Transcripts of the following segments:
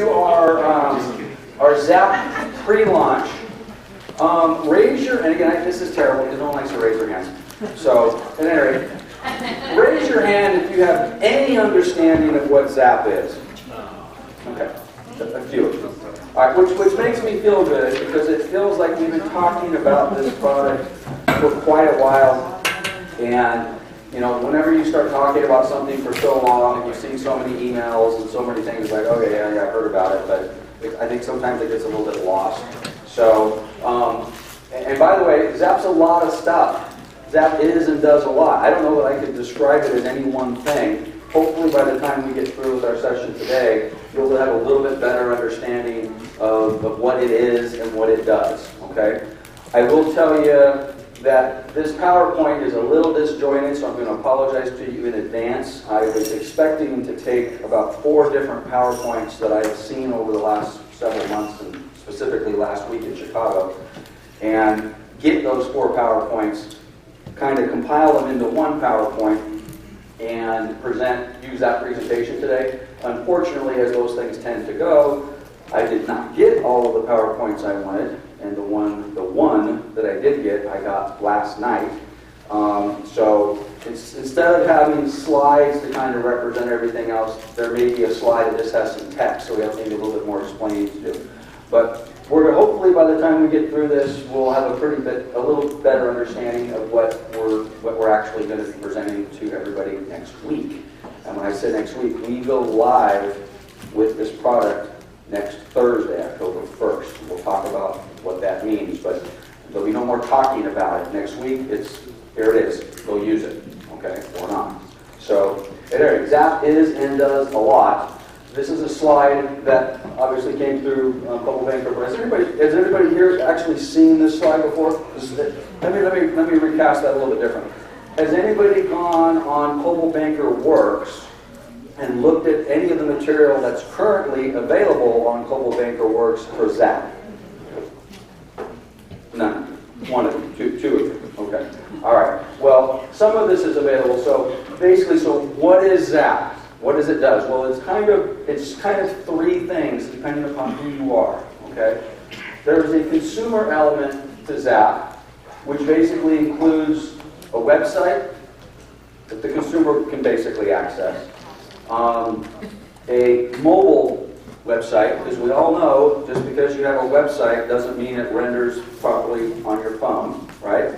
do our ZAP pre-launch. And again, this is terrible because no one likes to raise their hands. So, at any rate, raise your hand if you have any understanding of what ZAP is. Okay, a few of you. All right, which makes me feel good because it feels like we've been talking about this product for quite a while. And, you know, whenever you start talking about something for so long and you've seen so many emails and so many things, like, okay, yeah, I heard about it, but I think sometimes it gets a little bit lost. So, and by the way, ZAP's a lot of stuff. ZAP is and does a lot. I don't know that I could describe it as any one thing. Hopefully by the time we get through with our session today, you'll have a little bit better understanding of what it is and what it does, okay? I will tell you that this PowerPoint is a little disjointed, so I'm going to apologize to you in advance. I was expecting to take about 4 different PowerPoints that I have seen over the last several months, and specifically last week in Chicago, and get those 4 PowerPoints, kind of compile them into one PowerPoint, and use that presentation today. Unfortunately, as those things tend to go, I did not get all of the PowerPoints I wanted, and the one that I did get, I got last night. So instead of having slides to kind of represent everything else, there may be a slide that just has some text, so we have maybe a little bit more explaining to do. But hopefully by the time we get through this, we'll have a little better understanding of what we're actually going to be presenting to everybody next week. And when I say next week, we go live with this product next Thursday, October 1st. We'll talk about what that means, but there'll be no more talking about it. Next week, here it is. Go use it, okay, or not. So, anyway, ZAP is and does a lot. This is a slide that obviously came through Coldwell Banker. Has anybody here actually seen this slide before? Let me recast that a little bit different. Has anybody gone on Coldwell Banker Works and looked at any of the material that's currently available on Coldwell Banker Works for ZAP? None. One of you. Two of you. Okay. All right. Well, some of this is available. So basically, what is ZAP? What does it do? Well, it's kind of 3 things depending upon who you are. Okay. There's a consumer element to ZAP, which basically includes a website that the consumer can basically access, a mobile website, because we all know just because you have a website doesn't mean it renders properly on your phone, right?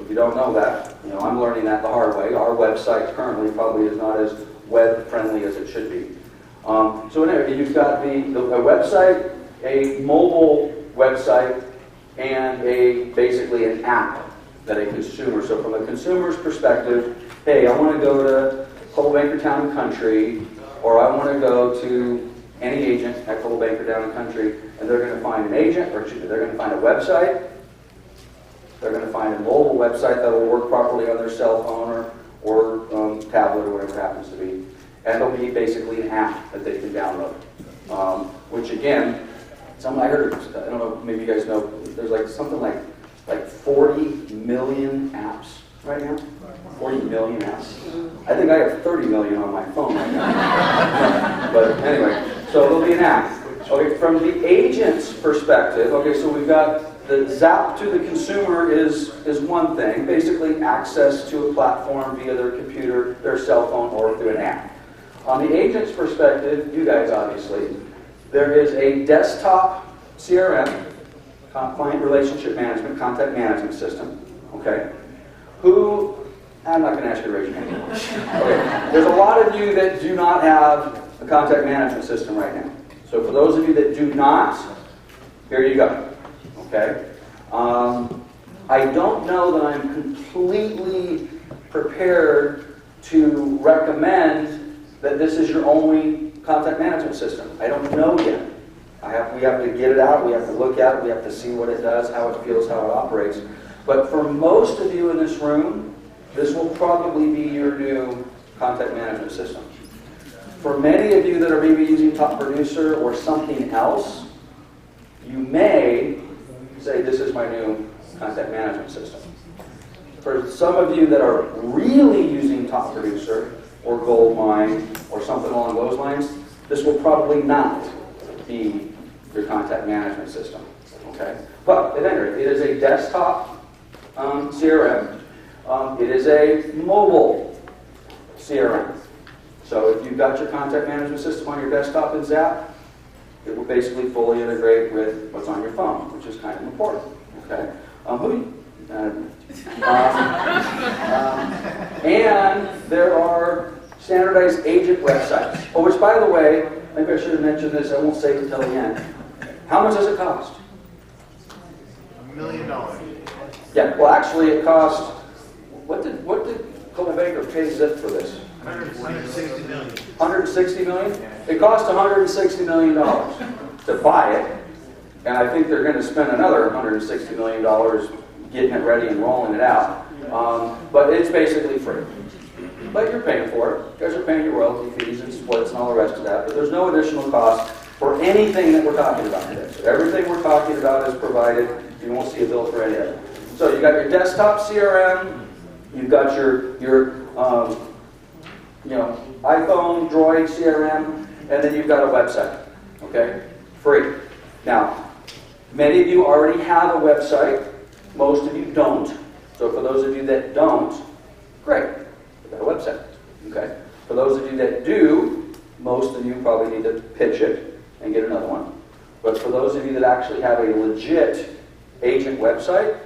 If you don't know that, I'm learning that the hard way. Our website currently probably is not as web-friendly as it should be. So anyway, you've got a website, a mobile website, and basically an app that a consumer. So from a consumer's perspective, hey, I want to go to Coldwell Banker Town Country, or I want to go to any agent at Coldwell Banker Town Country, and they're going to find an agent, or they're going to find a website. They're going to find a mobile website that will work properly on their cell phone or tablet or whatever it happens to be. And it'll be basically an app that they can download. Which again, I heard, I don't know, maybe you guys know, there's something like 40 million apps right now. 40 million apps. I think I have 30 million on my phone right now. But anyway, so it'll be an app. Okay, from the agent's perspective, okay, so we've got the ZAP to the consumer is one thing, basically access to a platform via their computer, their cell phone, or through an app. On the agent's perspective, you guys obviously, there is a desktop CRM, client relationship management, contact management system, okay? I'm not going to ask you to raise your hand. Okay. There's a lot of you that do not have a contact management system right now. So for those of you that do not, here you go. Okay? I don't know that I'm completely prepared to recommend that this is your only contact management system. I don't know yet. We have to get it out, we have to look at it, we have to see what it does, how it feels, how it operates. But for most of you in this room, this will probably be your new contact management system. For many of you that are maybe using Top Producer or something else, you may say, this is my new contact management system. For some of you that are really using Top Producer or Goldmine or something along those lines, This will probably not be your contact management system. Okay? But at any rate, it is a desktop CRM. It is a mobile CRM. So if you've got your contact management system on your desktop in ZAP, it will basically fully integrate with what's on your phone, which is kind of important. Okay? And there are standardized agent websites. Oh, which, by the way, maybe I should have mentioned this. I won't say it until the end. How much does it cost? $1 million. Yeah. Well, actually, it cost. What did Coldwell Banker pay Zip for this? 160 million. 160 million? It cost $160 million to buy it, and I think they're going to spend another $160 million getting it ready and rolling it out. But it's basically free. But you're paying for it. You guys are paying your royalty fees and splits and all the rest of that. But there's no additional cost for anything that we're talking about today. So everything we're talking about is provided. You won't see a bill for any of it. So you've got your desktop CRM. You've got your iPhone, Droid CRM, and then you've got a website. Okay? Free. Now, many of you already have a website. Most of you don't. So for those of you that don't, great. You've got a website. Okay? For those of you that do, most of you probably need to pitch it and get another one. But for those of you that actually have a legit agent website,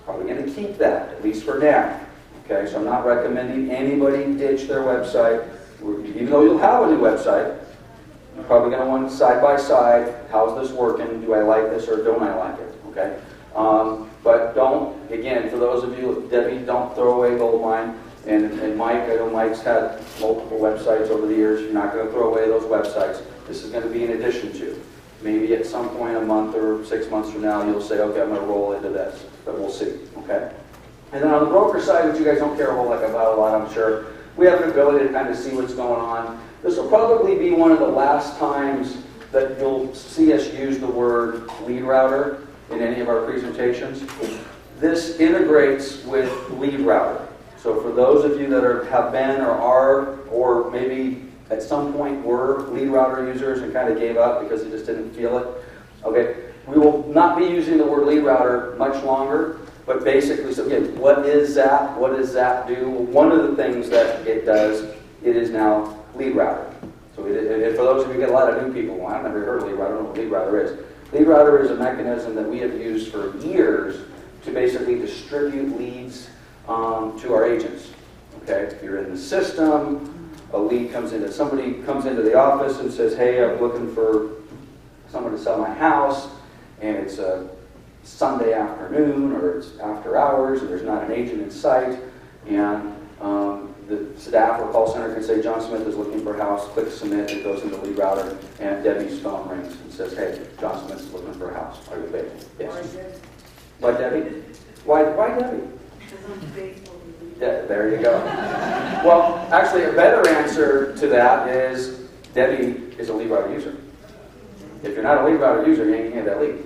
probably going to keep that, at least for now. Okay, so I'm not recommending anybody ditch their website. Even though you'll have a new website, you're probably going to want side by side, how's this working? Do I like this or don't I like it? Okay, but don't, again, for those of you, Debbie, don't throw away gold mine. And Mike, I know Mike's had multiple websites over the years. You're not going to throw away those websites. This is going to be in addition to. Maybe at some point, a month or 6 months from now, you'll say, okay, I'm going to roll into this. But we'll see. Okay. And then on the broker side, which you guys don't care a whole lot about a lot, I'm sure, we have an ability to kind of see what's going on. This will probably be one of the last times that you'll see us use the word lead router in any of our presentations. This integrates with lead router. So for those of you that have been or are, or maybe at some point were lead router users and kind of gave up because you just didn't feel it, okay, we will not be using the word lead router much longer. But basically, so again, what is ZAP? What does ZAP do? Well, one of the things that it does, it is now lead router. So for those of you who get a lot of new people, well, I've never heard of lead router, I don't know what lead router is. Lead router is a mechanism that we have used for years to basically distribute leads to our agents. Okay, if you're in the system, a lead comes into, somebody comes into the office and says, hey, I'm looking for someone to sell my house, and it's a Sunday afternoon or it's after hours and there's not an agent in sight, and the staff or call center can say John Smith is looking for a house, click submit, it goes into lead router, and Debbie's phone rings and says, hey, John Smith is looking for a house. Are you available? Yes. Why Debbie? Why Debbie? Because I'm faithful. Yeah, there you go. Well, actually a better answer to that is Debbie is a lead router user. If you're not a lead router user, you ain't going to get that lead.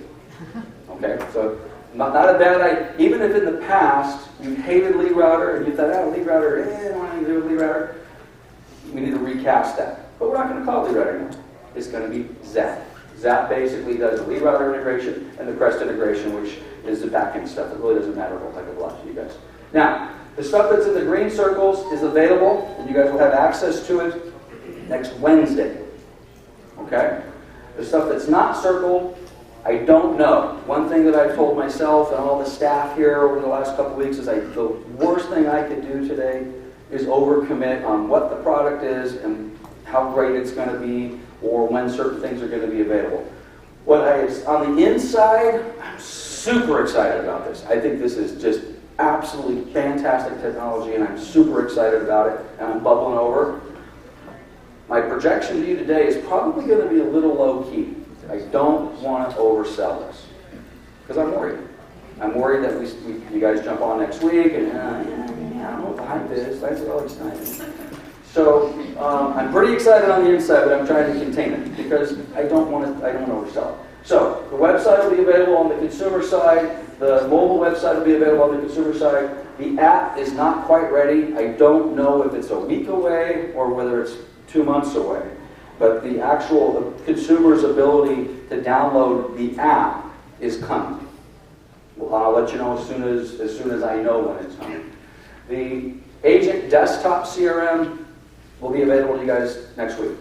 Okay, so not a bad idea. Even if in the past you hated lead router and you thought, oh, lead router, I don't want to do a lead router, we need to recast that. But we're not going to call it lead router anymore. It's going to be ZAP. ZAP basically does the lead router integration and the Crest integration, which is the back-end stuff. It really doesn't matter a whole heck of a lot to you guys. Now, the stuff that's in the green circles is available, and you guys will have access to it next Wednesday. Okay? The stuff that's not circled, I don't know. One thing that I've told myself and all the staff here over the last couple of weeks is the worst thing I could do today is overcommit on what the product is and how great it's going to be or when certain things are going to be available. On the inside, I'm super excited about this. I think this is just absolutely fantastic technology and I'm super excited about it and I'm bubbling over. My projection to you today is probably going to be a little low-key. I don't want to oversell this because I'm worried. I'm worried that you guys jump on next week and I don't know what the hype is. That's all exciting. So I'm pretty excited on the inside, but I'm trying to contain it because I don't want to oversell it. So the website will be available on the consumer side. The mobile website will be available on the consumer side. The app is not quite ready. I don't know if it's a week away or whether it's 2 months away. but the actual consumer's ability to download the app is coming. Well, I'll let you know as soon as I know when it's coming. The Agent Desktop CRM will be available to you guys next week,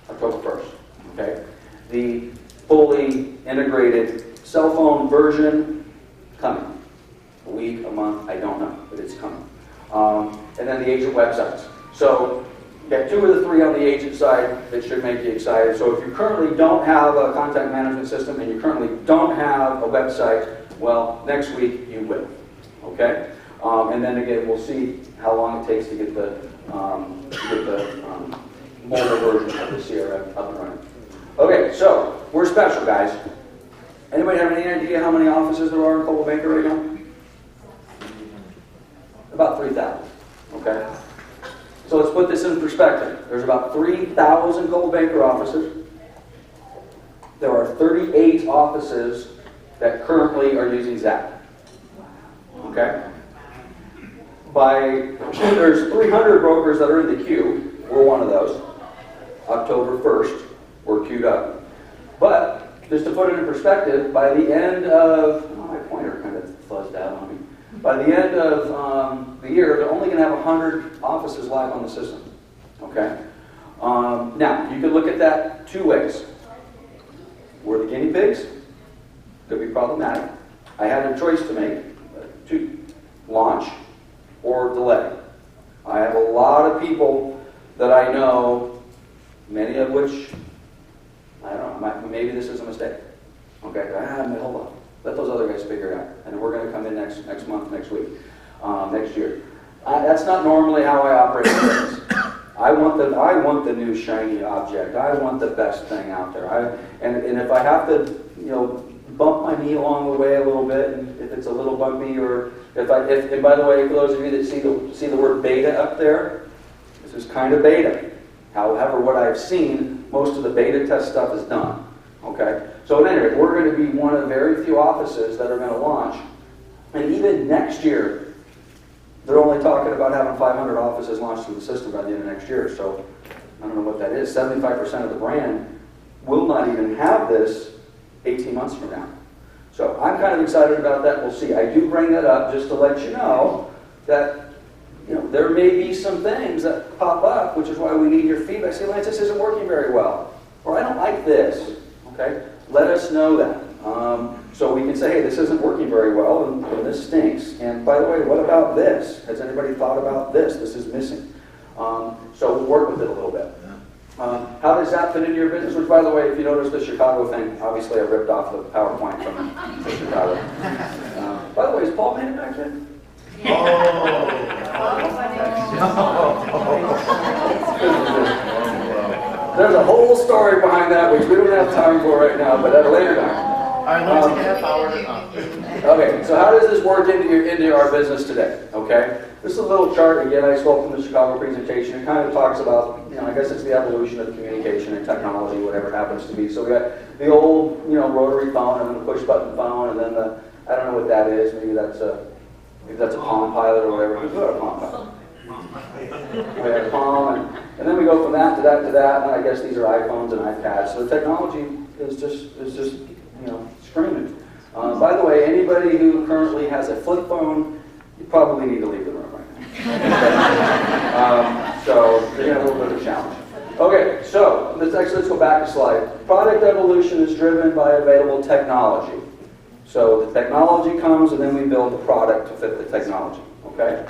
October 1st. Okay? The fully integrated cell phone version coming. A week, a month, I don't know, but it's coming. And then the agent websites. So you got 2 of the 3 on the agent side that should make you excited. So if you currently don't have a contact management system and you currently don't have a website, well, next week you will. Okay? And then again, we'll see how long it takes to get the mobile version of the CRM up and running. Okay, so we're special, guys. Anybody have any idea how many offices there are in Coldwell Banker right now? About 3,000. Okay? So let's put this in perspective. There's about 3,000 Coldwell Banker offices. There are 38 offices that currently are using ZAP. Okay? There's 300 brokers that are in the queue. We're one of those. October 1st, we're queued up. But, just to put it in perspective, by the end of, my pointer kind of fuzzed out on me. By the end of the year, they're only going to have 100 offices live on the system. Okay? Now, you can look at that 2 ways. We're the guinea pigs. Could be problematic. I had a choice to make, to launch or delay. I have a lot of people that I know, many of which, I don't know, maybe this is a mistake. Okay, hold on. Let those other guys figure it out. And we're going to come in next month, next week, next year. That's not normally how I operate things. I want the new shiny object. I want the best thing out there. And if I have to, bump my knee along the way a little bit, and if it's a little bumpy, or and by the way, for those of you that see the word beta up there, this is kind of beta. However, what I've seen, most of the beta test stuff is done. Okay? So at any rate, we're going to be one of the very few offices that are going to launch. And even next year, they're only talking about having 500 offices launched through the system by the end of next year. So I don't know what that is. 75% of the brand will not even have this 18 months from now. So I'm kind of excited about that. We'll see. I do bring that up just to let you know that there may be some things that pop up, which is why we need your feedback. Say, Lance, this isn't working very well. Or I don't like this. Okay? Let us know that. So we can say, hey, this isn't working very well, and this stinks. And by the way, what about this? Has anybody thought about this? This is missing. So we'll work with it a little bit. How does that fit into your business? Which, by the way, if you notice the Chicago thing, obviously I ripped off the PowerPoint from Chicago. By the way, is Paul made it back then? There's a whole story behind that, which we don't have time for right now, but at a later time. All right, let's take a half hour. Okay, so how does this work into our business today? Okay, this is a little chart. Again, I spoke from the Chicago presentation. It kind of talks about, I guess it's the evolution of communication and technology, whatever it happens to be. So we got the old, rotary phone, and then the push button phone, and then the, I don't know what that is. Maybe that's a Palm Pilot or whatever. Who's got a Palm Pilot? We have a Palm, and then we go from that to that to that, and I guess these are iPhones and iPads. So the technology is just screaming. By the way, anybody who currently has a flip phone, you probably need to leave the room right now. So you're going to have a little bit of a challenge. Okay, so let's go back a slide. Product evolution is driven by available technology. So the technology comes, and then we build the product to fit the technology. Okay?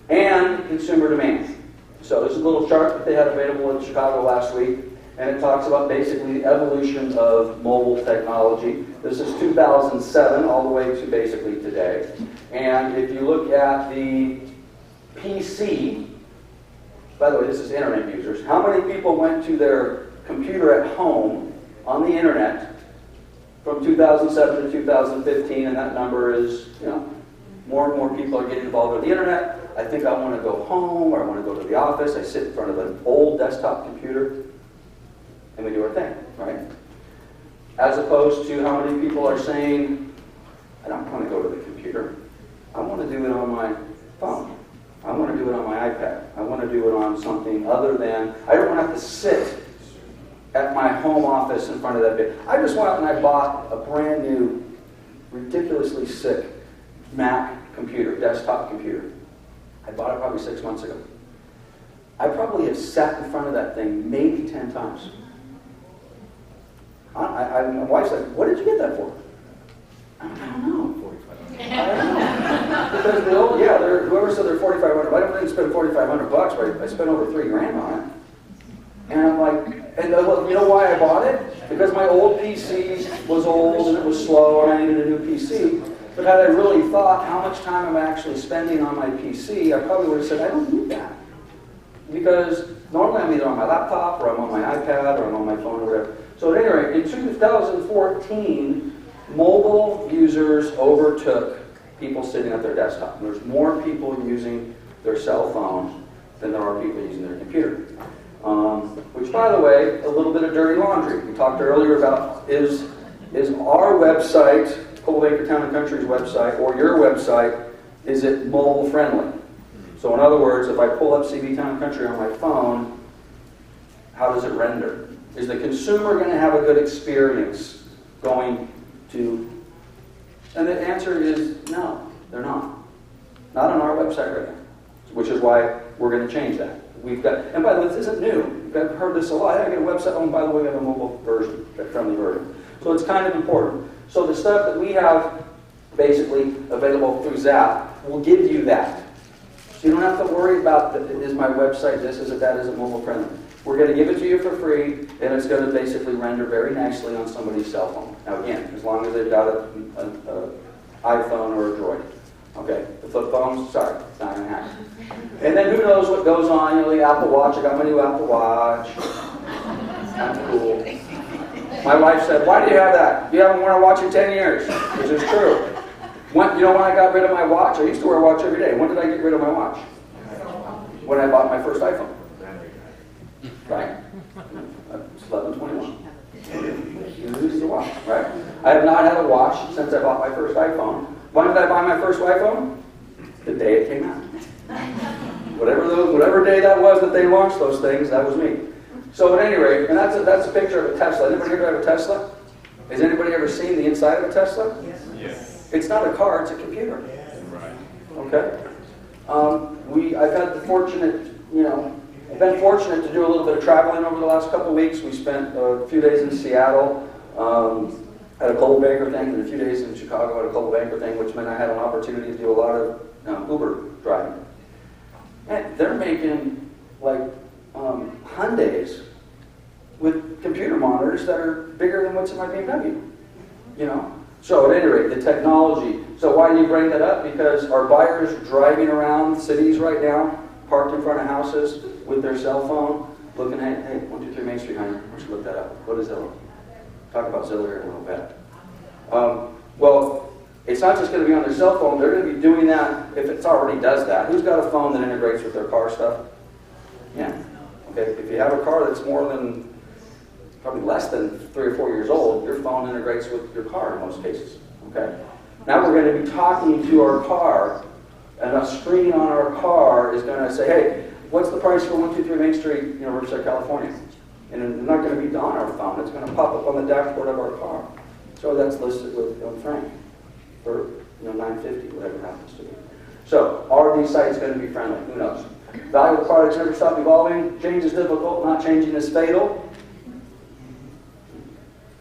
And consumer demand. So this is a little chart that they had available in Chicago last week, and it talks about basically the evolution of mobile technology. This is 2007 all the way to basically today. And if you look at the PC, by the way, this is internet users. How many people went to their computer at home on the internet from 2007 to 2015, and that number is, more and more people are getting involved with the internet. I think I want to go home, or I want to go to the office. I sit in front of an old desktop computer, and we do our thing, right? As opposed to how many people are saying, I don't want to go to the computer. I want to do it on my phone. I want to do it on my iPad. I want to do it on something other than, I don't want to have to sit at my home office in front of that bit. I just went out and I bought a brand new, ridiculously sick Mac computer, desktop computer. I bought it probably 6 months ago. I probably have sat in front of that thing maybe 10 times. My wife's like, what did you get that for? I don't know. I don't know. Because whoever said they're $4,500, I didn't spend $4,500, but I spent over $3,000 on it. And I'm like, and you know why I bought it? Because my old PC was old and it was slow and I needed a new PC. But had I really thought how much time I'm actually spending on my PC, I probably would have said, I don't need that. Because normally I'm either on my laptop or I'm on my iPad or I'm on my phone or whatever. So at any rate, in 2014, mobile users overtook people sitting at their desktop. There's more people using their cell phone than there are people using their computer. Which, by the way, a little bit of dirty laundry. We talked earlier about is our website, Coldwell Banker Town Country's website, or your website, is it mobile friendly? So in other words, if I pull up CB Town Country on my phone, how does it render? Is the consumer going to have a good experience going to... And the answer is no, they're not. Not on our website right now, which is why we're going to change that. We've got, and by the way, this isn't new. I've heard this a lot. I got a website, oh, and by the way, we have a mobile version, a friendly version. So it's kind of important. So the stuff that we have basically available through ZAP will give you that. So you don't have to worry about, is my website this, is it that, is it mobile friendly? We're going to give it to you for free, and it's going to basically render very nicely on somebody's cell phone. Now again, as long as they've got an iPhone or a Droid. Okay, the flip phones, sorry, it's not going to happen. And then who knows what goes on, you know, the Apple Watch, I got my new Apple Watch. Kind of cool. My wife said, why do you have that? You haven't worn a watch in 10 years, which is true. You know when I got rid of my watch? I used to wear a watch every day. When did I get rid of my watch? When I bought my first iPhone. Right? It's 11/21. Use the watch, right? I have not had a watch since I bought my first iPhone. When did I buy my first iPhone? The day it came out. Whatever day that was that they launched those things, that was me. So at any rate, and that's a picture of a Tesla. Anybody here drive a Tesla? Has anybody ever seen the inside of a Tesla? Yes. It's not a car, it's a computer. Right. Okay? I've had the fortunate, I've been fortunate to do a little bit of traveling over the last couple of weeks. We spent a few days in Seattle at a Coldwell Banker thing, and a few days in Chicago at a Coldwell Banker thing, which meant I had an opportunity to do a lot of Uber driving. And they're making like Hyundais with computer monitors that are bigger than what's in my BMW. So at any rate, the technology. So why do you bring that up? Because our buyers are driving around cities right now, parked in front of houses with their cell phone, looking at, hey, 123 Main Street, honey, why don't you look that up? What is Zillow? Talk about Zillow here in a little bit. Well, it's not just going to be on their cell phone. They're going to be doing that if it already does that. Who's got a phone that integrates with their car stuff? Yeah. Okay. If you have a car that's more than, probably less than 3 or 4 years old, your phone integrates with your car in most cases. Okay. Now we're going to be talking to our car, and a screen on our car is going to say, hey, what's the price for 123 Main Street, Riverside, California? And it's not going to be on our phone. It's going to pop up on the dashboard of our car. So that's listed with Frank for $950, whatever it happens to be. So are these sites going to be friendly? Who knows? Valuable products never stop evolving. Change is difficult. Not changing is fatal.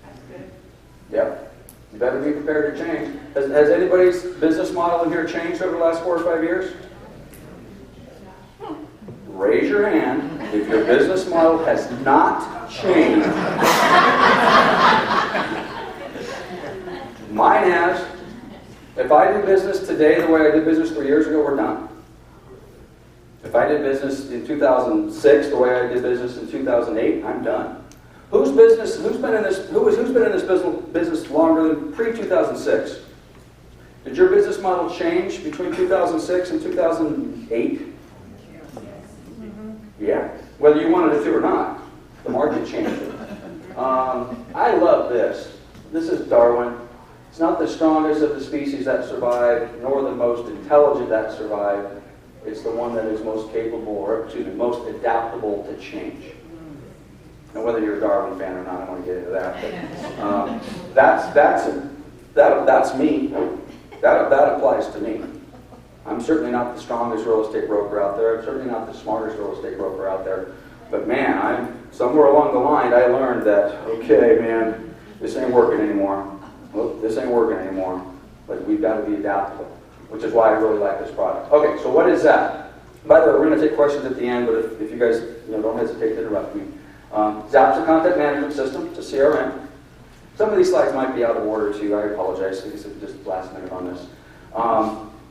That's good. Yep. You better be prepared to change. Has anybody's business model in here changed over the last 4 or 5 years? Raise your hand if your business model has not changed. Mine has. If I do business today the way I did business 3 years ago, we're done. If I did business in 2006 the way I did business in 2008, I'm done. Who's been in this business longer than pre-2006? Did your business model change between 2006 and 2008? Yeah, whether you wanted it to or not, the market changed it. I love this. This is Darwin. It's not the strongest of the species that survived, nor the most intelligent that survived. It's the one that is most capable, or most adaptable to change. And whether you're a Darwin fan or not, I don't want to get into that. But, that's me. That applies to me. I'm certainly not the strongest real estate broker out there. I'm certainly not the smartest real estate broker out there. But man, somewhere along the line, I learned that, okay, man, this ain't working anymore. Look, this ain't working anymore. But we've got to be adaptable, which is why I really like this product. Okay, so what is that? By the way, we're going to take questions at the end, but if you guys don't hesitate to interrupt me. ZAP's a content management system. It's a CRM. Some of these slides might be out of order too. I apologize because it's just last minute on this.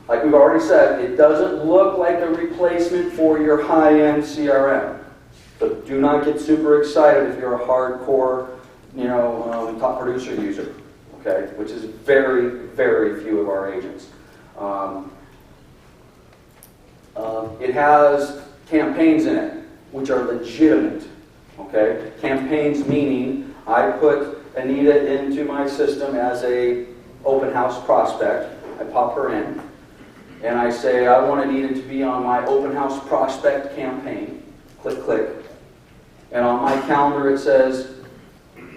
Like we've already said, it doesn't look like a replacement for your high-end CRM. So do not get super excited if you're a hardcore, top producer user, okay? Which is very, very few of our agents. It has campaigns in it, which are legitimate, okay? Campaigns meaning I put Anita into my system as a open house prospect. I pop her in, and I say, I want Anita to be on my open house prospect campaign. Click, click. And on my calendar it says,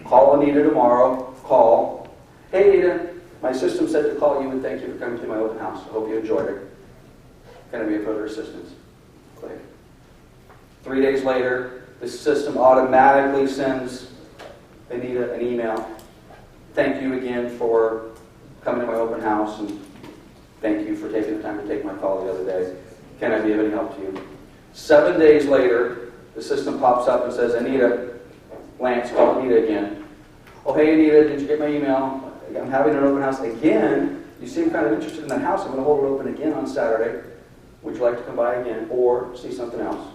call Anita tomorrow, call. Hey Anita, my system said to call you and thank you for coming to my open house. I hope you enjoyed it. Can I be of further assistance? Click. 3 days later, the system automatically sends Anita an email. Thank you again for coming to my open house, and thank you for taking the time to take my call the other day. Can I be of any help to you? 7 days later, the system pops up and says, Anita, Lance, call Anita again. Oh, hey Anita, did you get my email? I'm having an open house again. You seem kind of interested in that house. I'm going to hold it open again on Saturday. Would you like to come by again or see something else?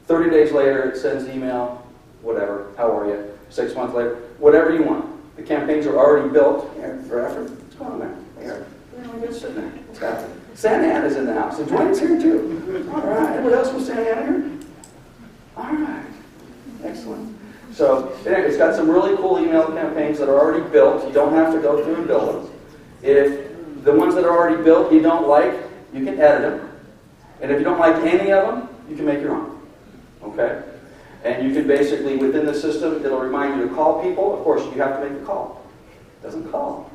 30 days later, it sends email, whatever, how are you? 6 months later, whatever you want. The campaigns are already built. Here, Bradford, what's going on there? Here, we're just sitting there. What's happening? Santa Ana's in the house. And Dwayne's here too. All right. Anybody else with Santa Ana here? All right. Excellent. So it's got some really cool email campaigns that are already built. You don't have to go through and build them. If the ones that are already built you don't like, you can edit them. And if you don't like any of them, you can make your own. Okay? And you can basically, within the system, it'll remind you to call people. Of course, you have to make the call. It doesn't call.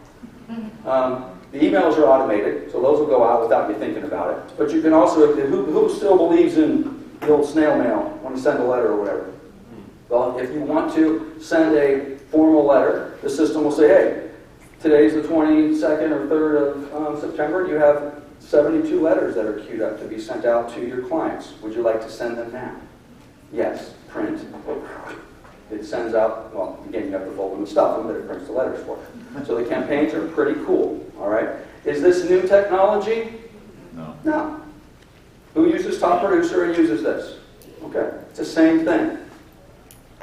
The emails are automated, so those will go out without you thinking about it. But you can also, who still believes in the old snail mail, want to send a letter or whatever? Well, if you want to send a formal letter, the system will say, hey, today's the 22nd or 3rd of September. You have 72 letters that are queued up to be sent out to your clients. Would you like to send them now? Yes. Print. It sends out, well, again, you have to fold them and stuff them, but it prints the letters for you. So the campaigns are pretty cool, all right? Is this new technology? No. No. Who uses Top Producer and uses this? Okay, it's the same thing.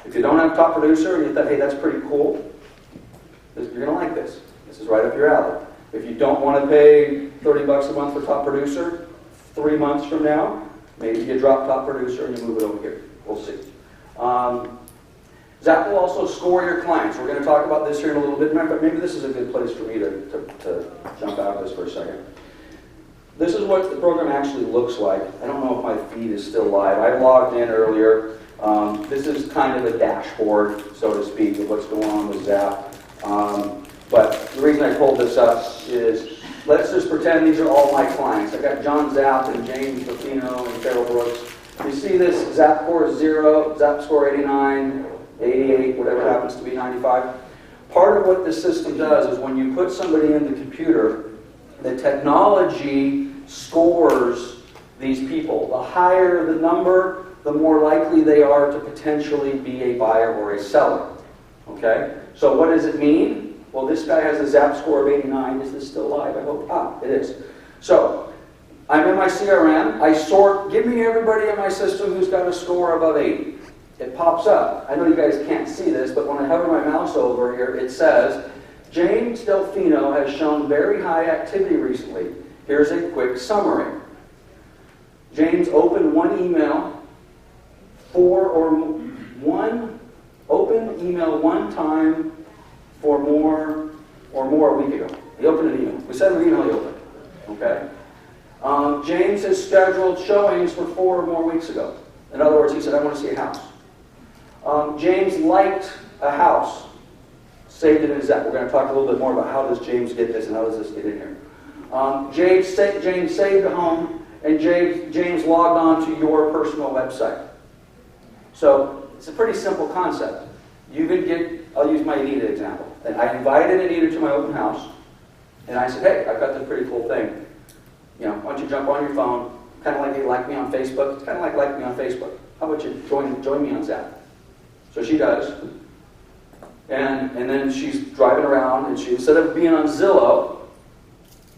If you don't have Top Producer and you thought, hey, that's pretty cool, you're going to like this. This is right up your alley. If you don't want to pay $30 a month for Top Producer, 3 months from now, maybe you drop Top Producer and you move it over here. We'll see. ZAP will also score your clients. We're going to talk about this here in a little bit, but maybe this is a good place for me to jump out of this for a second. This is what the program actually looks like. I don't know if my feed is still live. I logged in earlier. This is kind of a dashboard, so to speak, of what's going on with ZAP. But the reason I pulled this up is, let's just pretend these are all my clients. I got John Zapp and James Buffino and Carol Brooks. You see this ZAP score is 0, ZAP score 89, 88, whatever happens to be 95. Part of what this system does is when you put somebody in the computer, the technology scores these people. The higher the number, the more likely they are to potentially be a buyer or a seller. Okay? So what does it mean? Well, this guy has a ZAP score of 89. Is this still live? I hope. It is. So I'm in my CRM. I sort, give me everybody in my system who's got a score above 80. It pops up. I know you guys can't see this, but when I hover my mouse over here, it says, James Delfino has shown very high activity recently. Here's a quick summary. James opened one email opened email one time for more a week ago. He opened an email. We sent him an email, he opened. Okay? James has scheduled showings for 4 or more weeks ago. In other words, he said, I want to see a house. James liked a house, saved it in his app. We're going to talk a little bit more about how does James get this and how does this get in here. James saved a home, and James logged on to your personal website. So it's a pretty simple concept. I'll use my Anita example. And I invited Anita to my open house, and I said, hey, I've got this pretty cool thing. Why don't you jump on your phone, kind of like you like me on Facebook. It's kind of like me on Facebook. How about you join me on Zap? So she does. And then she's driving around, and instead of being on Zillow,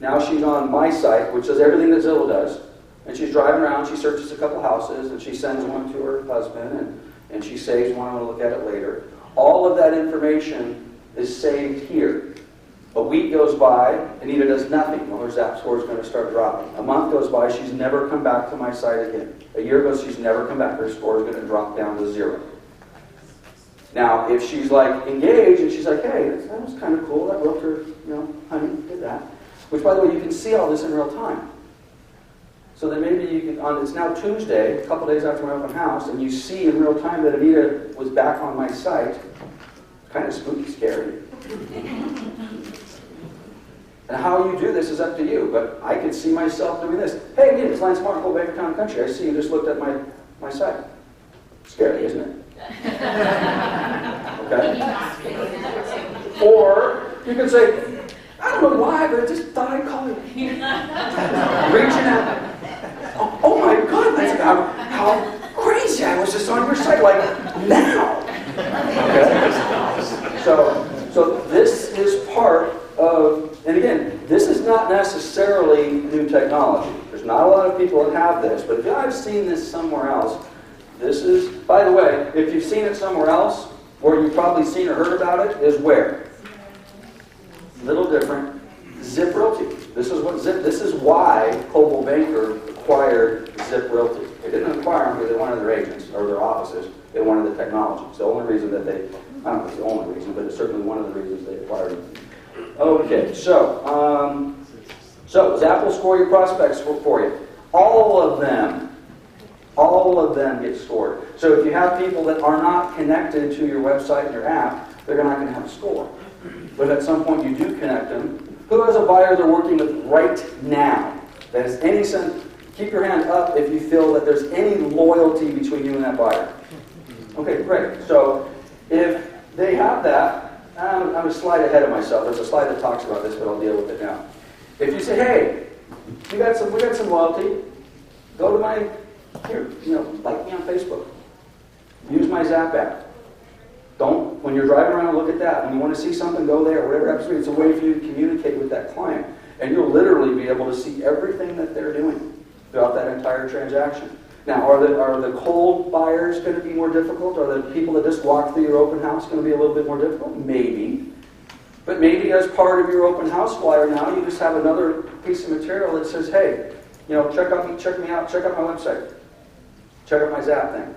now she's on my site, which does everything that Zillow does. And she's driving around, she searches a couple houses, and she sends one to her husband, and she saves one, and we'll look at it later. All of that information is saved here. A week goes by, Anita does nothing. Well, her Zap score is going to start dropping. A month goes by, she's never come back to my site again. A year goes, she's never come back. Her score is going to drop down to 0. Now, if she's like engaged and she's like, hey, that was kind of cool, that realtor, honey, did that. Which, by the way, you can see all this in real time. So then maybe you can, it's now Tuesday, a couple days after my open house, and you see in real time that Anita was back on my site. Kind of spooky, scary. And how you do this is up to you, but I could see myself doing this. Hey, Anita, it's Lance Martin, Coldwell Banker Town Country. I see you just looked at my site. Scary, isn't it? Okay? Or you can say, I don't know why, but I just thought I'd call you. Reaching out. Oh my God, that's how crazy I was just on your site, like now. Okay? So this is part of, and again, this is not necessarily new technology. There's not a lot of people that have this, but if I've seen this somewhere else, this is, by the way, if you've seen it somewhere else, or you've probably seen or heard about it, is where? Little different. Zip Realty. This is why Coldwell Banker acquired Zip Realty. They didn't acquire them because they wanted their agents or their offices. They wanted the technology. It's the only reason that they, I don't know if it's the only reason, but it's certainly one of the reasons they acquired them. Okay, so Zap will score your prospects for you. All of them get scored. So if you have people that are not connected to your website and your app, they're not going to have a score. But at some point you do connect them. Who has a buyer they're working with right now? That has any sense? Keep your hand up if you feel that there's any loyalty between you and that buyer. Okay, great. So if they have that, I'm a slide ahead of myself. There's a slide that talks about this, but I'll deal with it now. If you say, hey, we got some loyalty, go to my, like me on Facebook. Use my Zap app. Don't, when you're driving around, look at that. When you want to see something, go there, whatever. Absolutely, it's a way for you to communicate with that client. And you'll literally be able to see everything that they're doing throughout that entire transaction. Now, are the cold buyers going to be more difficult? Are the people that just walk through your open house going to be a little bit more difficult? Maybe. But maybe as part of your open house flyer now, you just have another piece of material that says, hey, check me out, check out my website. Check out my Zap thing.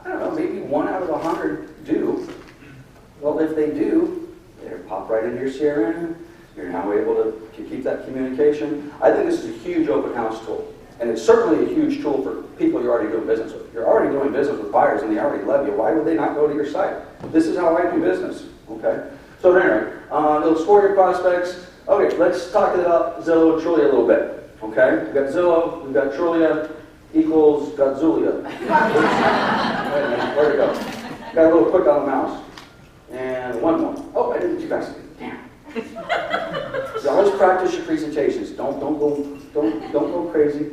I don't know, maybe 1 out of 100 do. Well, if they do, they pop right into your CRM. You're now able to keep that communication. I think this is a huge open house tool. And it's certainly a huge tool for people you're already doing business with. If you're already doing business with buyers and they already love you, why would they not go to your site? This is how I do business, okay? So anyway, they'll score your prospects. Okay, let's talk about Zillow and Trulia a little bit, okay? We've got Zillow, we've got Trulia, equals Godzulia. Wait a minute, where'd it go? Got a little quick on the mouse. And one more. Oh, I didn't do fast. Damn. You always practice your presentations. Don't go crazy.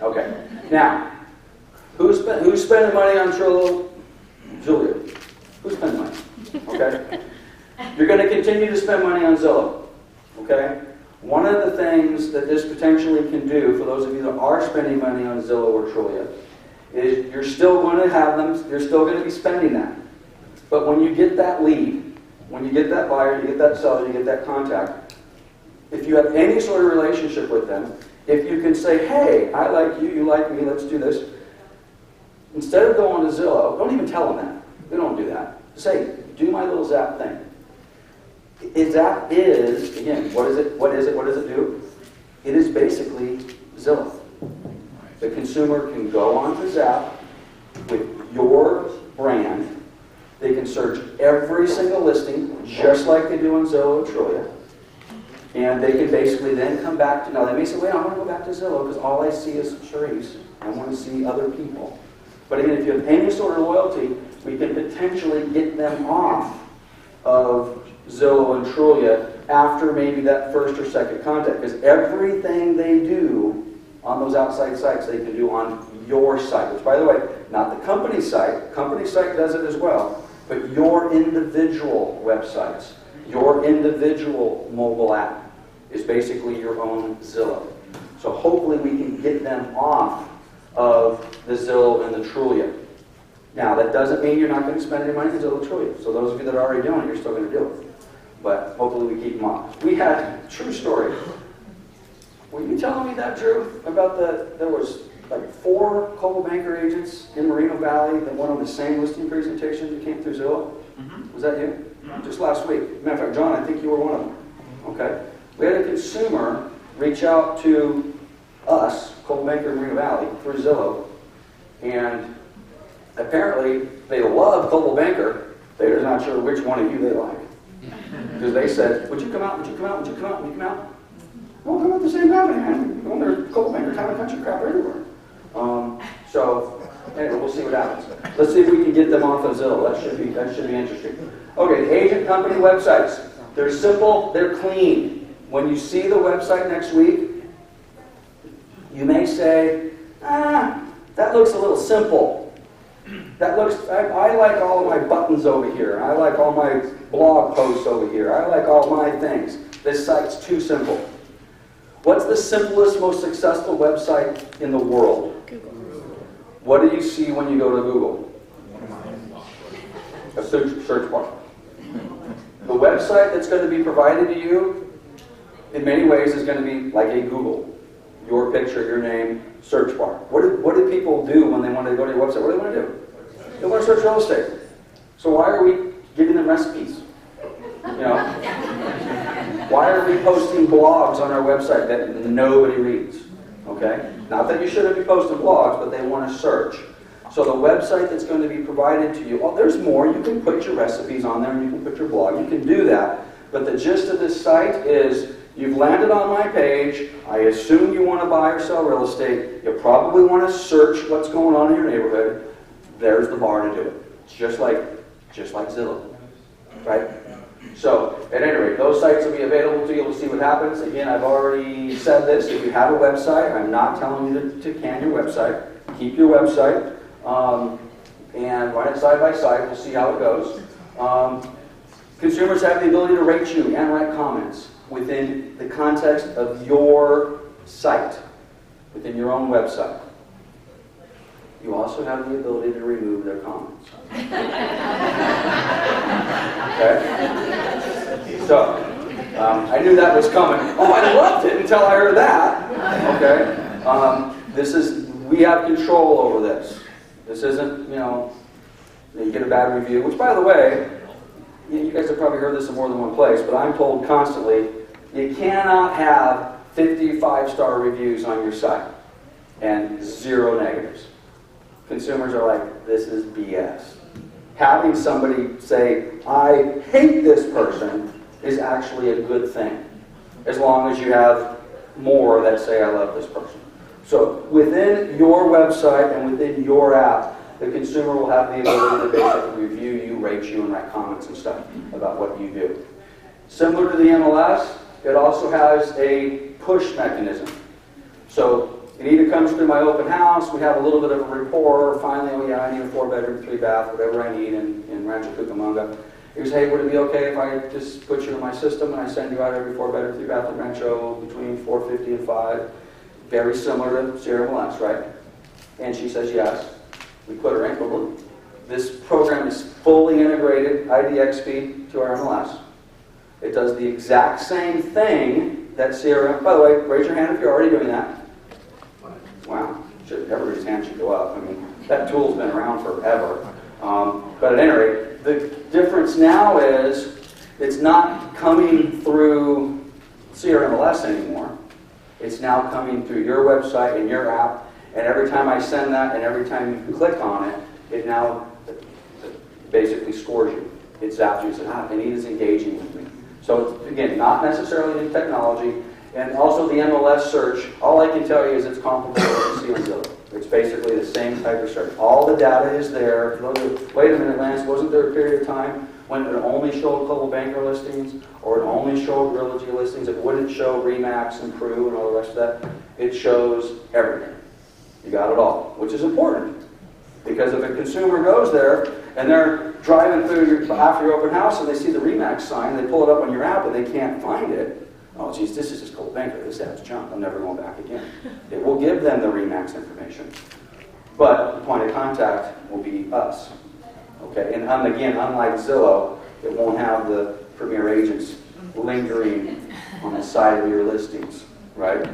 Okay. Now, who's spending money on Trello? Julia. Who's spending money? Okay. You're going to continue to spend money on Zillow. Okay. One of the things that this potentially can do for those of you that are spending money on Zillow or Trulia is you're still going to have them, you're still going to be spending that. But when you get that lead, when you get that buyer, you get that seller, you get that contact, if you have any sort of relationship with them, if you can say, hey, I like you, you like me, let's do this. Instead of going to Zillow, don't even tell them that. We don't do that. Say, do my little Zap thing. Zap is, again, what is it? What does it do? It is basically Zillow. The consumer can go on to Zap, with your brand. They can search every single listing, just like they do on Zillow and Trulia. And they can basically then come back to, now they may say, wait, I want to go back to Zillow because all I see is Charisse. I want to see other people. But again, if you have any sort of loyalty, we can potentially get them off of Zillow and Trulia after maybe that first or second contact. Because everything they do on those outside sites, they can do on your site. Which, by the way, not the company site. Company site does it as well. But your individual websites, your individual mobile app is basically your own Zillow. So hopefully we can get them off of the Zillow and the Trulia. Now, that doesn't mean you're not going to spend any money on Zillow and Trulia. So those of you that are already doing it, you're still going to do it. But hopefully we keep them off. We had, true story. Were you telling me that, Drew, about there was like 4 Coldwell Banker agents in Moreno Valley that went on the same listing presentation that came through Zillow? Mm-hmm. Was that you? Mm-hmm. Just last week. Matter of fact, John, I think you were one of them. Okay. We had a consumer reach out to us, Coldwell Banker in Moreno Valley, through Zillow, and apparently they love Coldwell Banker. They're just not sure which one of you they like. Because they said, would you come out, would you come out, would you come out, would you come out? Well, come out the same company, man. Well, there's Coldwell Banker Town Country crap everywhere. So, anyway, we'll see what happens. Let's see if we can get them off of Zillow. That should be interesting. Okay, agent company websites. They're simple, they're clean. When you see the website next week, you may say, that looks a little simple. That looks, I like all of my buttons over here. I like all my blog posts over here. I like all my things. This site's too simple. What's the simplest, most successful website in the world? Google. What do you see when you go to Google? A search bar. The website that's going to be provided to you, in many ways, is going to be like a Google. Your picture, your name, search bar. What do people do when they want to go to your website? What do they want to do? They want to search real estate. So why are we giving them recipes? You know? Why are we posting blogs on our website that nobody reads? Okay? Not that you shouldn't be posting blogs, but they want to search. So the website that's going to be provided to you, there's more. You can put your recipes on there and you can put your blog. You can do that. But the gist of this site is you've landed on my page. I assume you want to buy or sell real estate. You probably want to search what's going on in your neighborhood. There's the bar to do it. It's just like Zillow. Right? So, at any rate, those sites will be available to you. We'll see what happens. Again, I've already said this. If you have a website, I'm not telling you to can your website. Keep your website. And run it side by side. We'll see how it goes. Consumers have the ability to rate you and write comments within the context of your site, within your own website. You also have the ability to remove their comments. Okay? So, I knew that was coming. Oh, I loved it until I heard that. Okay? We have control over this. This isn't, you get a bad review, which, by the way, you guys have probably heard this in more than one place, but I'm told constantly, you cannot have 55-star reviews on your site and 0 negatives. Consumers are like, this is BS. Having somebody say, I hate this person, is actually a good thing, as long as you have more that say, I love this person. So within your website and within your app, the consumer will have the ability to basically review you, rate you, and write comments and stuff about what you do. Similar to the MLS, it also has a push mechanism. So it either comes through my open house, we have a little bit of a rapport, finally, oh yeah, I need a 4-bedroom, 3-bath, whatever I need in Rancho Cucamonga. He goes, hey, would it be okay if I just put you in my system and I send you out every 4-bedroom, 3-bath in Rancho between 450 and 5? Very similar to CRMLS, right? And she says yes. We put her in, but this program is fully integrated, IDXP, to our MLS. It does the exact same thing that CRM, by the way, raise your hand if you're already doing that. Wow, everybody's hand should go up. I mean, that tool's been around forever. But at any rate, the difference now is it's not coming through CRMLS anymore. It's now coming through your website and your app. And every time I send that and every time you click on it, it now basically scores you. It zaps you and says, Anita is engaging with me. So it's, again, not necessarily new technology. And also the MLS search, all I can tell you is it's comparable to what you see on Zillow. It's basically the same type of search. All the data is there. Wait a minute, Lance, wasn't there a period of time when it only showed Coldwell Banker listings, or it only showed Realogy listings? It wouldn't show Remax and Pru and all the rest of that. It shows everything. You got it all, which is important. Because if a consumer goes there and they're driving through after your open house and they see the Remax sign, they pull it up on your app and they can't find it, oh, geez, this is just Coldwell Banker. This app's junk. I'm never going back again. It will give them the Remax information. But the point of contact will be us. Okay? And again, unlike Zillow, it won't have the premier agents lingering on the side of your listings, right?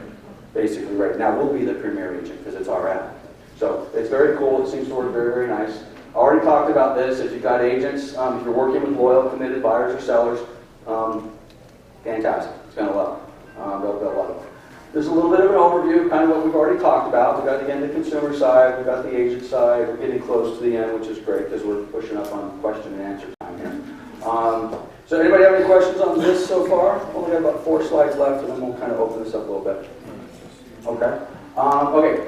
Basically, right now, we'll be the premier agent because it's our app. So it's very cool. It seems to work very, very nice. I already talked about this. If you've got agents, if you're working with loyal, committed buyers or sellers, fantastic. It's going to love it. They'll love it. There's a little bit of an overview, kind of what we've already talked about. We've got, again, the consumer side. We've got the agent side. We're getting close to the end, which is great because we're pushing up on question and answer time here. So anybody have any questions on this so far? Only got about 4 slides left, and then we'll kind of open this up a little bit. Okay. Okay.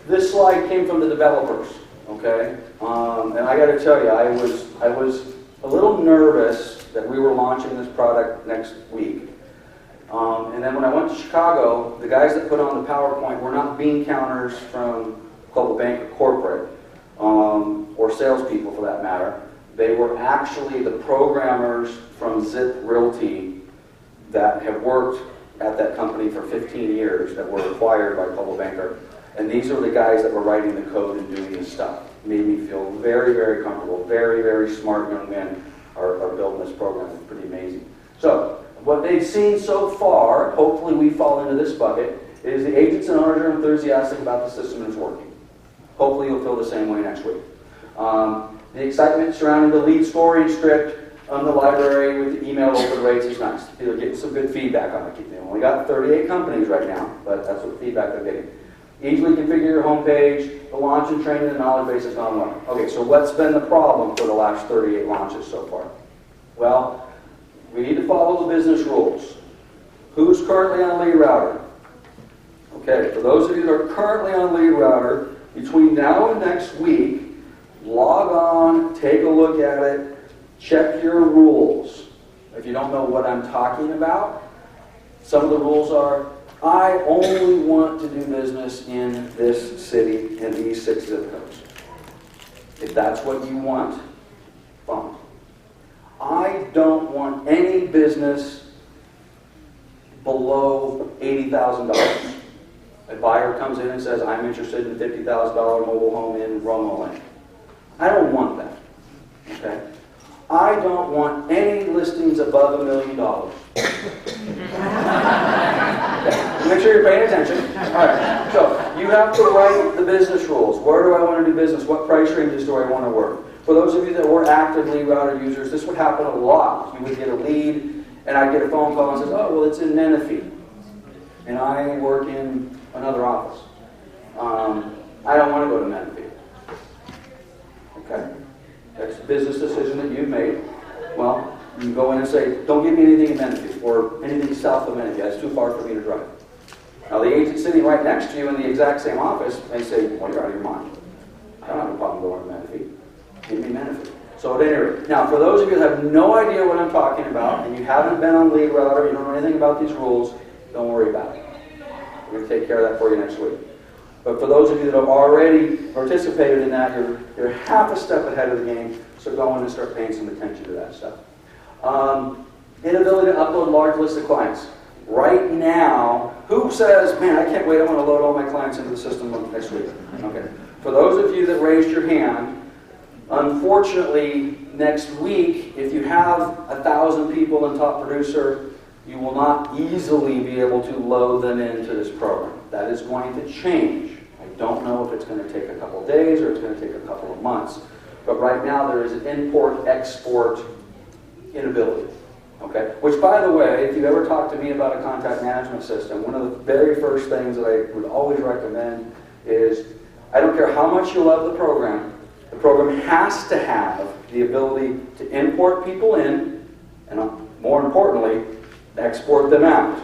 This slide came from the developers. Okay. And I got to tell you, I was a little nervous that we were launching this product next week. And then when I went to Chicago, the guys that put on the PowerPoint were not bean counters from Coldwell Banker Corporate, or salespeople for that matter. They were actually the programmers from Zip Realty that have worked at that company for 15 years that were acquired by Coldwell Banker. And these are the guys that were writing the code and doing this stuff. Made me feel very, very comfortable. Very, very smart young men are building this program. It's pretty amazing. So, what they've seen so far, hopefully we fall into this bucket, is the agents and owners are enthusiastic about the system and it's working. Hopefully you'll feel the same way next week. The excitement surrounding the lead scoring script on the library with the email open rates is nice. People are getting some good feedback on it. They've only got 38 companies right now, but that's what feedback they're getting. Easily configure your homepage. The launch and training and knowledge base has gone well. Okay, so what's been the problem for the last 38 launches so far? Well, we need to follow the business rules. Who's currently on Lead Router? Okay, for those of you that are currently on Lead Router, between now and next week, log on, take a look at it, check your rules. If you don't know what I'm talking about, some of the rules are, I only want to do business in this city in these 6 zip codes. If that's what you want, fine. I don't want any business below $80,000. A buyer comes in and says, I'm interested in a $50,000 mobile home in Romo Lane. I don't want that. Okay? I don't want any listings above $1 million. Make sure you're paying attention. All right. So you have to write the business rules. Where do I want to do business? What price ranges do I want to work? For those of you that were active Lead Router users, this would happen a lot. You would get a lead, and I'd get a phone call and says, oh, well, it's in Menifee, and I work in another office. I don't want to go to Menifee. Okay? That's a business decision that you've made. Well, you can go in and say, don't give me anything in Menifee or anything south of Menifee. That's too far for me to drive. Now, the agent sitting right next to you in the exact same office may say, well, you're out of your mind. I don't have a problem going to Menifee. Give me Menifee. So at any rate, now for those of you that have no idea what I'm talking about and you haven't been on Lead Router, you don't know anything about these rules, don't worry about it. We're going to take care of that for you next week. But for those of you that have already participated in that, you're half a step ahead of the game, so go in and start paying some attention to that stuff. Inability to upload large lists of clients. Right now, who says, man, I can't wait, I want to load all my clients into the system next week? Okay. For those of you that raised your hand, unfortunately, next week, if you have 1,000 people in Top Producer, you will not easily be able to load them into this program. That is going to change. I don't know if it's going to take a couple of days or it's going to take a couple of months. But right now there is an import-export inability. Okay? Which, by the way, if you ever talk to me about a contact management system, one of the very first things that I would always recommend is I don't care how much you love the program has to have the ability to import people in, and more importantly, export them out.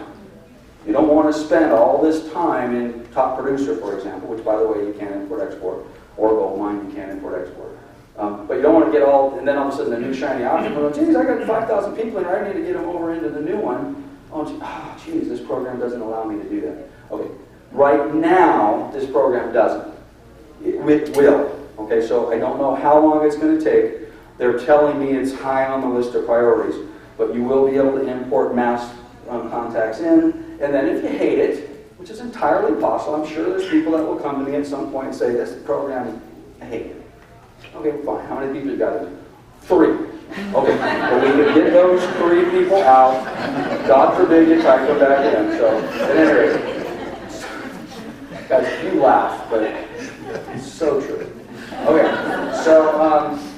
You don't want to spend all this time in Top Producer, for example, which, by the way, you can't import-export, or Goldmine, you can't import-export. But you don't want to get all, and then all of a sudden the new shiny object, well, geez, I got 5,000 people in here, I need to get them over into the new one. Oh, geez, this program doesn't allow me to do that. Okay, right now, this program doesn't. It will. Okay, so I don't know how long it's going to take. They're telling me it's high on the list of priorities, but you will be able to import mass contacts in, and then if you hate it, which is entirely possible, I'm sure there's people that will come to me at some point and say, this program, I hate it. Okay, fine. How many people you got in? 3. Okay, well, we can get those 3 people out. God forbid you type them back in. So, at any rate, guys, you laugh, but it's so true. Okay,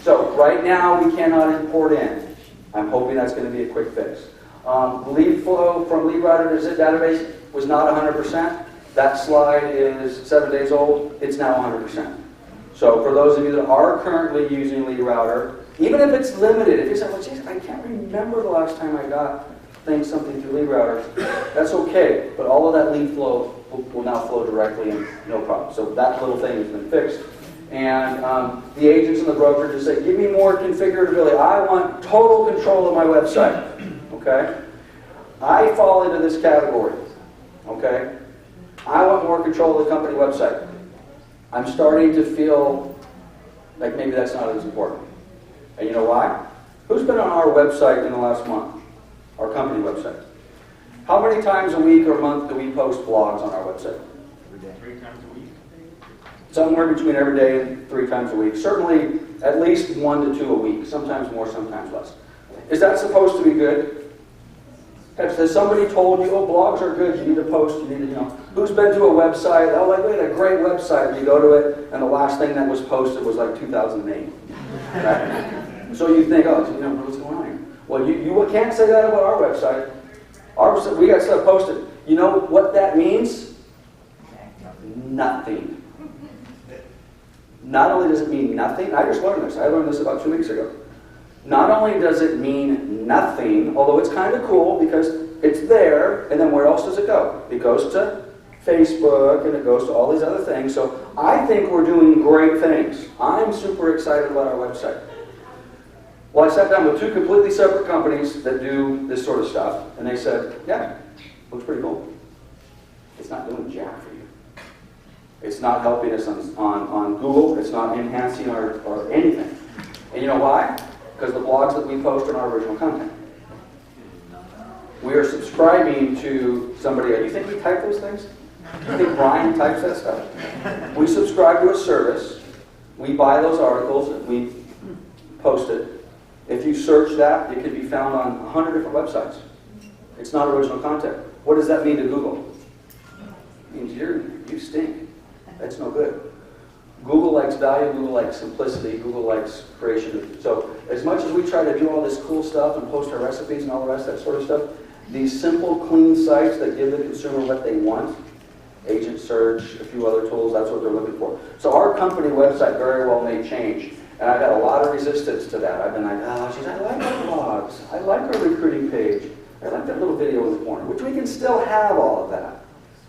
so right now we cannot import in. I'm hoping that's going to be a quick fix. Lead flow from LeadWriter to ZIP database was not 100%. That slide is 7 days old. It's now 100%. So for those of you that are currently using LeadWriter, even if it's limited, if you say, well, geez, I can't remember the last time I got something through LeadWriter, that's okay. But all of that lead flow will now flow directly and no problem. So that little thing has been fixed. And the agents and the broker just say, give me more configurability. I want total control of my website. Okay? I fall into this category. Okay? I want more control of the company website. I'm starting to feel like maybe that's not as important. And you know why? Who's been on our website in the last month? Our company website. How many times a week or month do we post blogs on our website? Every day. 3 times a week. Somewhere between every day and 3 times a week. Certainly at least 1 to 2 a week. Sometimes more, sometimes less. Is that supposed to be good? Has somebody told you, oh, blogs are good, you need to post, you need to, who's been to a website, oh, like, wait, a great website, and you go to it, and the last thing that was posted was like 2008. Right? So you think, oh, what's going on here? Well, you can't say that about our website. We got stuff posted. You know what that means? Nothing. Not only does it mean nothing, I just learned this. I learned this about 2 weeks ago. Not only does it mean nothing, although it's kind of cool because it's there, and then where else does it go? It goes to Facebook, and it goes to all these other things. So I think we're doing great things. I'm super excited about our website. Well, I sat down with 2 completely separate companies that do this sort of stuff, and they said, yeah, looks pretty cool. It's not doing jack for you. It's not helping us on Google. It's not enhancing our anything. And you know why? Because the blogs that we post are our original content. We are subscribing to somebody. Do you think we type those things? Do you think Brian types that stuff? We subscribe to a service. We buy those articles and we post it. If you search that, it can be found on 100 different websites. It's not original content. What does that mean to Google? It means you stink. That's no good. Google likes value, Google likes simplicity, Google likes creation. So as much as we try to do all this cool stuff and post our recipes and all the rest of that sort of stuff, these simple, clean sites that give the consumer what they want, agent search, a few other tools, that's what they're looking for. So our company website very well may change. And I've had a lot of resistance to that. I've been like, oh, geez, I like our blogs. I like our recruiting page. I like that little video in the corner, which we can still have all of that.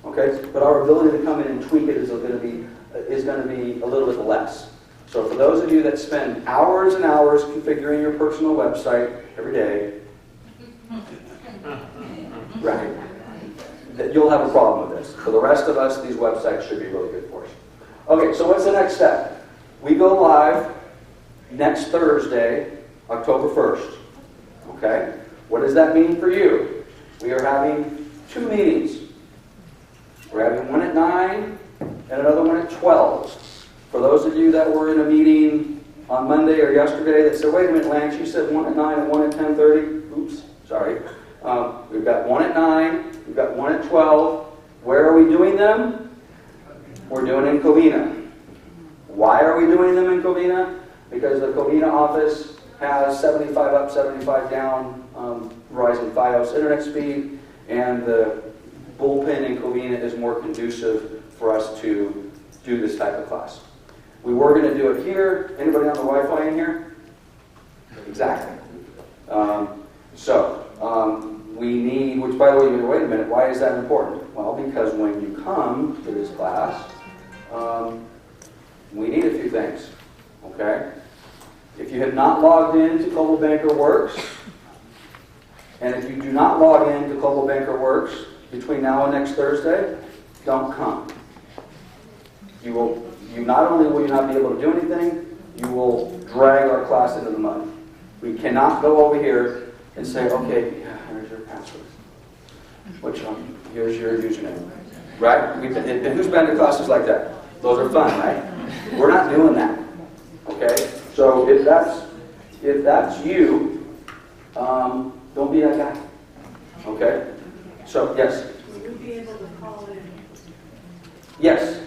Okay? But our ability to come in and tweak it is going to be a little bit less. So for those of you that spend hours and hours configuring your personal website every day, right, that you'll have a problem with this. For the rest of us, these websites should be really good for us. Okay, so what's the next step? We go live next Thursday, October 1st. Okay? What does that mean for you? We are having 2 meetings. We're having one at 9 and another one at 12. For those of you that were in a meeting on Monday or yesterday that said, wait a minute, Lance, you said one at 9 and one at 10:30. Oops, sorry. We've got one at 9, we've got one at 12. Where are we doing them? We're doing in Covina. Why are we doing them in Covina? Because the Covina office has 75 up, 75 down Verizon Fios internet speed, and the bullpen in Covina is more conducive for us to do this type of class. We were going to do it here. Anybody on the Wi-Fi in here? Exactly. We need, which by the way, wait a minute, why is that important? Well, because when you come to this class, we need a few things, okay? If you have not logged in to Coldwell Banker Works, and if you do not log in to Coldwell Banker Works between now and next Thursday, don't come. Not only will you not be able to do anything, you will drag our class into the mud. We cannot go over here and say, okay, here's your password. Here's your username. Right? And who's been to classes like that? Those are fun, right? We're not doing that. Okay? So if that's you, don't be that guy. Okay? So, yes? Will you be able to call in? Yes.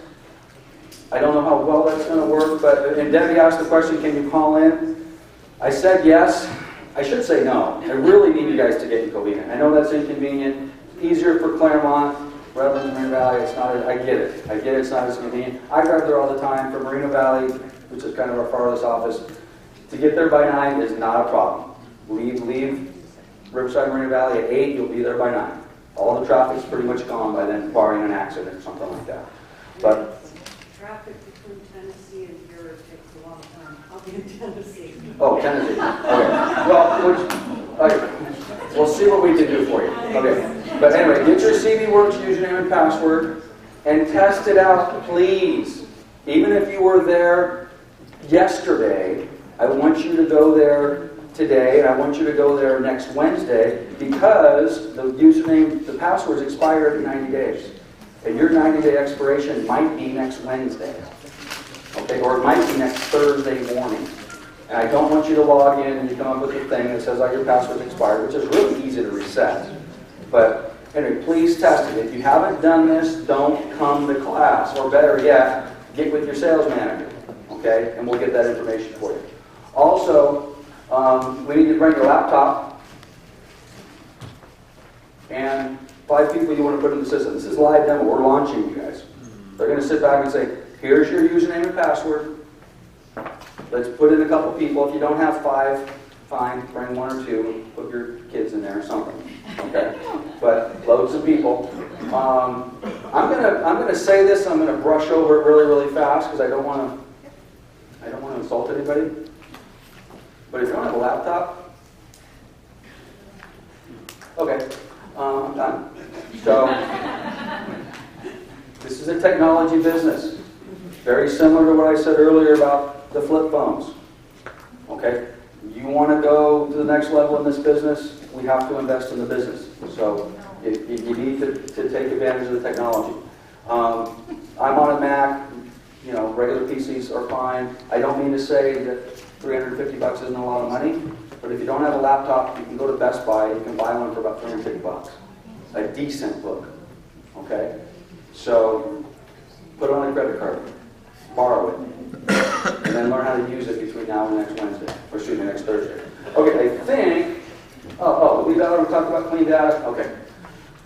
I don't know how well that's going to work, but, and Debbie asked the question, can you call in? I said yes. I should say no. I really need you guys to get in Covina. I know that's inconvenient. Easier for Claremont, rather than Marina Valley. It's not, I get it. I get it, it's not as convenient. I drive there all the time from Marina Valley, which is kind of our farthest office. To get there by 9 is not a problem. Leave Riverside, Marina Valley at 8, you'll be there by 9. All the traffic's pretty much gone by then, barring an accident or something like that. But traffic between Tennessee and here takes a long time. I'll be in Tennessee. oh, Tennessee. Okay. Well, we'll see what we can do for you. Okay. But anyway, get your CV Works username and password and test it out, please. Even if you were there yesterday, I want you to go there today, and I want you to go there next Wednesday, because the username, the passwords expire every 90 days. And your 90-day expiration might be next Wednesday. Okay, or it might be next Thursday morning. And I don't want you to log in and you come up with a thing that says, oh, your password's expired, which is really easy to reset. But anyway, please test it. If you haven't done this, don't come to class. Or better yet, get with your sales manager. Okay, and we'll get that information for you. Also, we need to bring your laptop and 5 people you want to put in the system. This is live demo. We're launching, you guys. They're going to sit back and say, here's your username and password. Let's put in a couple people. If you don't have 5, fine. Bring 1 or 2. Put your kids in there or something. Okay? But load some people. I'm gonna say this. I'm gonna brush over it really, really fast because I don't want to insult anybody. But if you don't have a laptop, okay, I'm done. So, this is a technology business. Very similar to what I said earlier about the flip phones. Okay? You want to go to the next level in this business, we have to invest in the business. So, you need to take advantage of the technology. I'm on a Mac. You know, regular PCs are fine. I don't mean to say that $350 isn't a lot of money, but if you don't have a laptop, you can go to Best Buy, you can buy one for about $350. A decent book. Okay? So, put it on a credit card. Borrow it. And then learn how to use it between now and next Wednesday. Or excuse me, next Thursday. Okay, I think... we talked about clean data. Okay.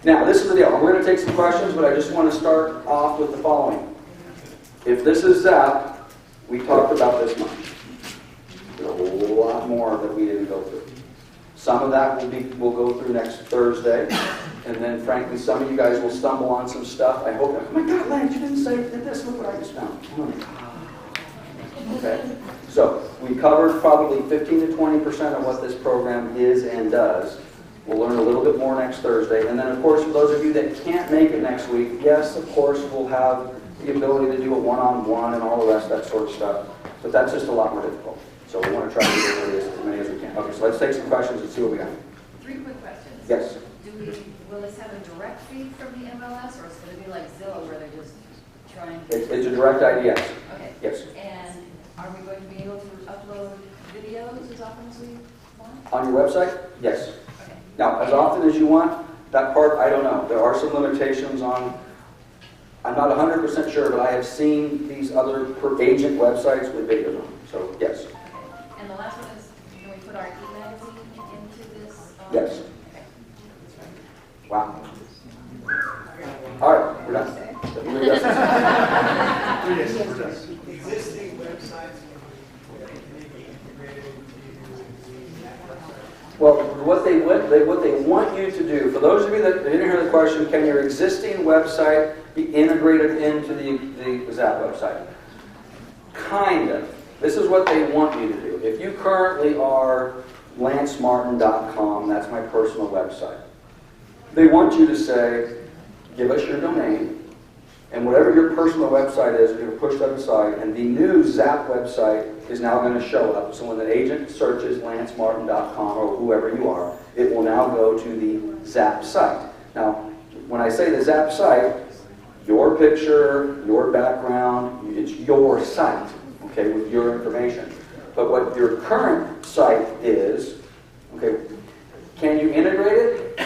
Now, this is the deal. We're going to take some questions, but I just want to start off with the following. If this is ZAP, we talked about this much. There's a whole lot more that we didn't go through. Some of that we'll go through next Thursday, and then frankly, some of you guys will stumble on some stuff. I hope. Oh my God, Lance, you didn't say this. Look what I just found. Okay, so we covered probably 15 to 20% of what this program is and does. We'll learn a little bit more next Thursday, and then of course, for those of you that can't make it next week, yes, of course, we'll have the ability to do a one-on-one and all the rest, that sort of stuff. But that's just a lot more difficult. So we want to try to do as many as we can. Okay, so let's take some questions and see what we got. 3 quick questions. Yes. Will this have a direct feed from the MLS, or is it going to be like Zillow where they're just trying to... It's a direct ID, yes. Okay. Yes. And are we going to be able to upload videos as often as we want? On your website? Yes. Okay. Now, as often as you want, that part, I don't know. There are some limitations on... I'm not 100% sure, but I have seen these other agent websites with videos on them. So, yes. Okay. And the last one is, can we put our e-magazine into this? Yes. Okay. Wow. All right, we're done. Existing websites may be integrated into that website. Well, what they want you to do, for those of you that didn't hear the question, can your existing website be integrated into the ZAP website? Kind of. This is what they want you to do. If you currently are lancemartin.com, that's my personal website. They want you to say, give us your domain, and whatever your personal website is, you're going to push that aside, and the new ZAP website is now going to show up. So when the agent searches lancemartin.com or whoever you are, it will now go to the ZAP site. Now, when I say the ZAP site, your picture, your background, it's your site, okay, with your information. But what your current site is, okay, can you integrate it?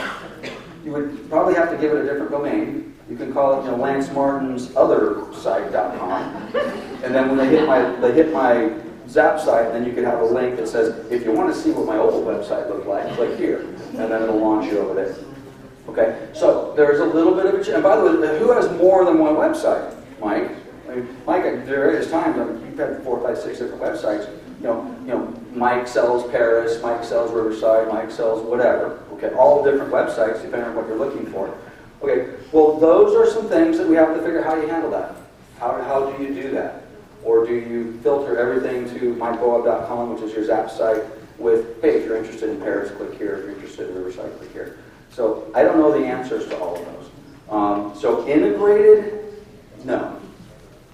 You would probably have to give it a different domain. You can call it, Lance Martin's other site.com. And then when they hit my ZAP site, then you could have a link that says, if you want to see what my old website looked like, click here. And then it'll launch you over there. Okay? So there's a little bit of a change. And by the way, who has more than one website? Mike? I mean, Mike, at various times, you've had 4, 5, 6 different websites. Mike sells Paris, Mike sells Riverside, Mike sells whatever. Okay, all different websites depending on what you're looking for. Okay, well, those are some things that we have to figure out how you handle that. How do you do that? Or do you filter everything to mycoab.com, which is your ZAP site, with, hey, if you're interested in Paris, click here. If you're interested in Riverside, click here. So I don't know the answers to all of those. So integrated, no.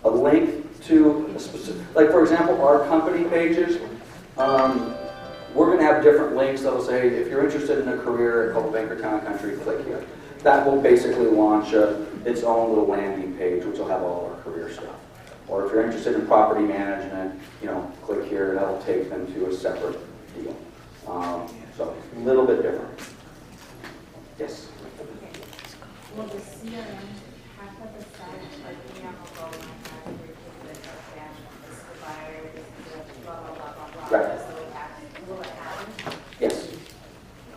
A link to a specific, like for example, our company pages, we're going to have different links that will say, if you're interested in a career at Coldwell Banker Town Country, click here. That will basically launch its own little landing page, which will have all our career stuff. Or if you're interested in property management, click here. That'll take them to a separate deal. So a little bit different. Yes. Will the CRM have like a site, like we have a goal like that, where you can put a scan, this is the buyer, this is the blah, blah, blah, blah, blah. Right. Will it happen? Yes.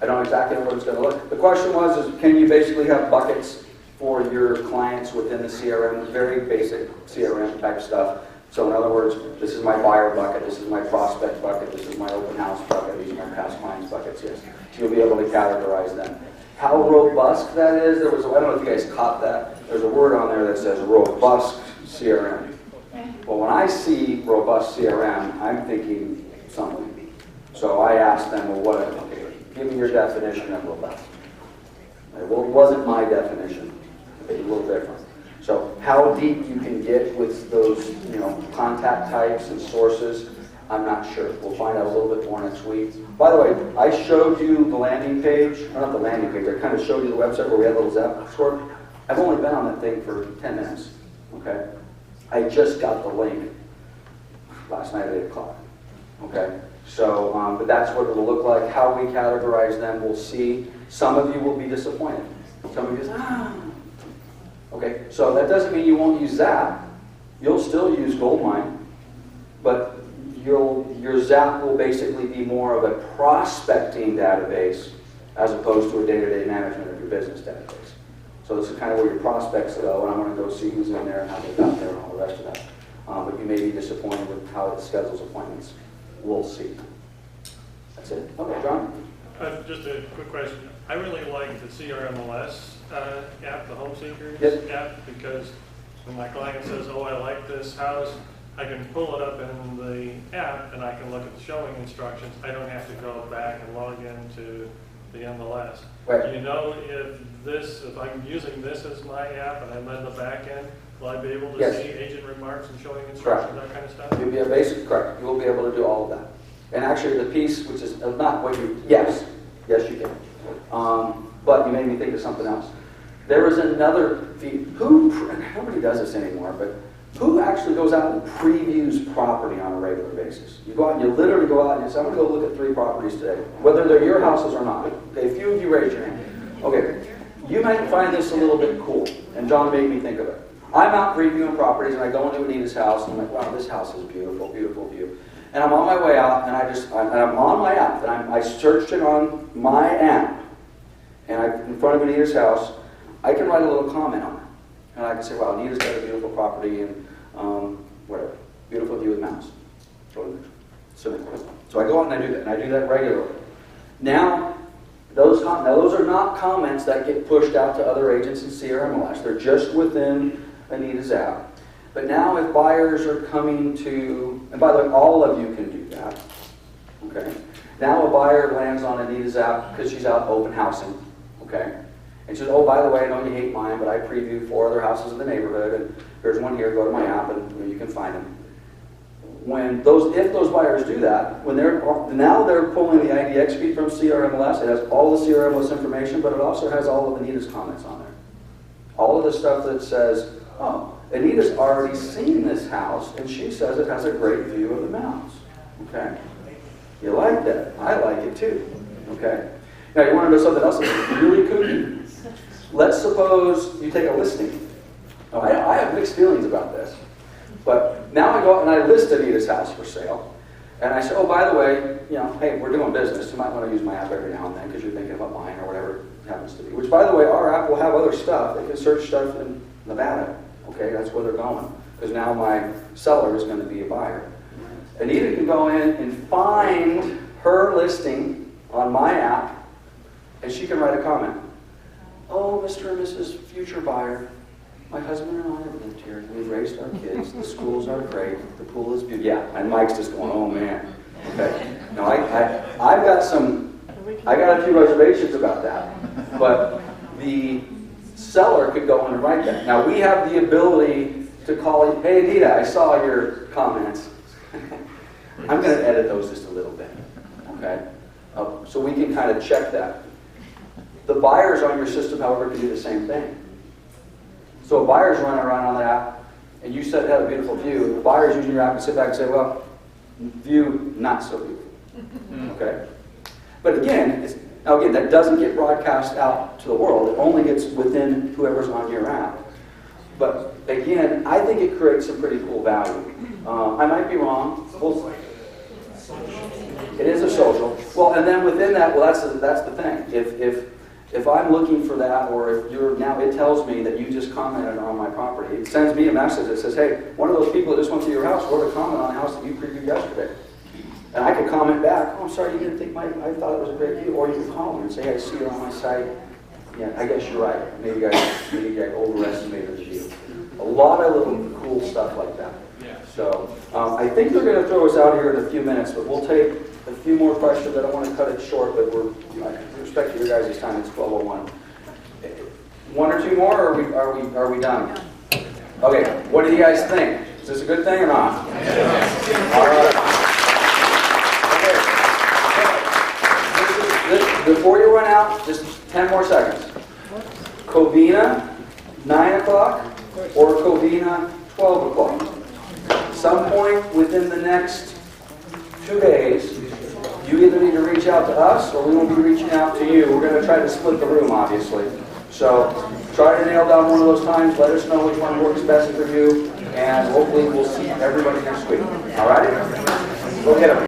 I don't exactly know what it's going to look. The question was, can you basically have buckets for your clients within the CRM, very basic CRM type stuff. So in other words, this is my buyer bucket, this is my prospect bucket, this is my open house bucket, these are my past clients buckets, yes. You'll be able to categorize them. How robust that is, I don't know if you guys caught that. There's a word on there that says robust CRM. Well, when I see robust CRM, I'm thinking something. So I asked them, well, okay, give me your definition of robust. Well, it wasn't my definition. It's a little different. So how deep you can get with those, contact types and sources, I'm not sure. We'll find out a little bit more next week. By the way, I showed you the landing page, or not the landing page, I kind of showed you the website where we had a little ZAP score. I've only been on that thing for 10 minutes, okay? I just got the link last night at 8 o'clock, okay? So, but that's what it'll look like. How we categorize them, we'll see. Some of you will be disappointed. Some of you say, Okay, so that doesn't mean you won't use ZAP. You'll still use Goldmine, but your ZAP will basically be more of a prospecting database as opposed to a day-to-day management of your business database. So this is kind of where your prospects go, and I'm going to go see who's in there and how they got there and all the rest of that. But you may be disappointed with how it schedules appointments. We'll see. That's it. Okay, John? Just a quick question. I really like the CRMLS app, the Home Seekers app, because when my client says, oh, I like this house, I can pull it up in the app and I can look at the showing instructions. I don't have to go back and log into the MLS. Right. Do you know if I'm using this as my app and I'm in the back end, will I be able to see agent remarks and showing instructions, that kind of stuff? You'll be a basic, correct. You will be able to do all of that. And actually the piece, which is not what you, yes you can. But you made me think of something else. There is another feed. Nobody does this anymore, but who actually goes out and previews property on a regular basis? You go out and you literally go out and you say, I'm going to go look at 3 properties today, whether they're your houses or not. Okay, a few of you raise your hand. Okay, you might find this a little bit cool, and John made me think of it. I'm out previewing properties, and I go into Anita's house, and I'm like, wow, this house is beautiful, beautiful view. And I'm on my way out, and I'm on my app, and I searched it on my app, and in front of Anita's house, I can write a little comment on it. And I can say, wow, Anita's got a beautiful property in whatever. Beautiful view of the mountains. So I go out and I do that, and I do that regularly. Now, those are not comments that get pushed out to other agents in CRMLS. They're just within Anita's app. But now if buyers are coming to, and by the way, all of you can do that. Okay. Now a buyer lands on Anita's app because she's out open housing. Okay. And she says, oh, by the way, I know you hate mine, but I previewed 4 other houses in the neighborhood, and there's one here, go to my app, and you can find them. If those buyers do that, now they're pulling the IDX feed from CRMLS. It has all the CRMLS information, but it also has all of Anita's comments on there. All of the stuff that says, oh, Anita's already seen this house, and she says it has a great view of the mountains. Okay? You like that? I like it too. Okay? Now, you want to know something else that's really kooky? Let's suppose you take a listing. Now, I have mixed feelings about this. But now I go out and I list Anita's house for sale. And I say, oh, by the way, hey, we're doing business. You might want to use my app every now and then because you're thinking about buying or whatever it happens to be. Which, by the way, our app will have other stuff. They can search stuff in Nevada. Okay, that's where they're going. Because now my seller is going to be a buyer. Anita can go in and find her listing on my app, and she can write a comment. Oh, Mr. and Mrs. Future Buyer, my husband and I have lived here. We've raised our kids. The schools are great. The pool is beautiful. Yeah, and Mike's just going, oh man. Okay. Now I got a few reservations about that, but the seller could go in and write that. Now we have the ability to call you. Hey Anita, I saw your comments. I'm going to edit those just a little bit. Okay. So we can kind of check that. The buyers on your system, however, can do the same thing. So a buyer's running around on the app, and you said it had a beautiful view. The buyer's using your app and sit back and say, well, view not so beautiful. Okay? But again, that doesn't get broadcast out to the world. It only gets within whoever's on your app. But again, I think it creates some pretty cool value. I might be wrong. It is a social. Well, and then within that, well, that's the thing. If I'm looking for that, or if it tells me that you just commented on my property. It sends me a message that says, hey, one of those people that just went to your house wrote a comment on the house that you previewed yesterday. And I could comment back, oh, I'm sorry, you didn't think I thought it was a great view. Or you could call me and say, hey, I see it on my site. Yeah, I guess you're right. Maybe I overestimated the view. A lot of little cool stuff like that. So I think they're going to throw us out here in a few minutes, but we'll take a few more questions. I don't want to cut it short, but with respect to your guys' time, it's 12:01. 1 or 2 more, or are we done? Okay, what do you guys think? Is this a good thing or not? All right. Okay. Before you run out, just 10 more seconds. Covina, 9 o'clock, or Covina, 12 o'clock. Some point within the next 2 days, you either need to reach out to us or we will be reaching out to you. We're going to try to split the room, obviously. So try to nail down one of those times. Let us know which one works best for you. And hopefully we'll see everybody next week. All right? Go get them.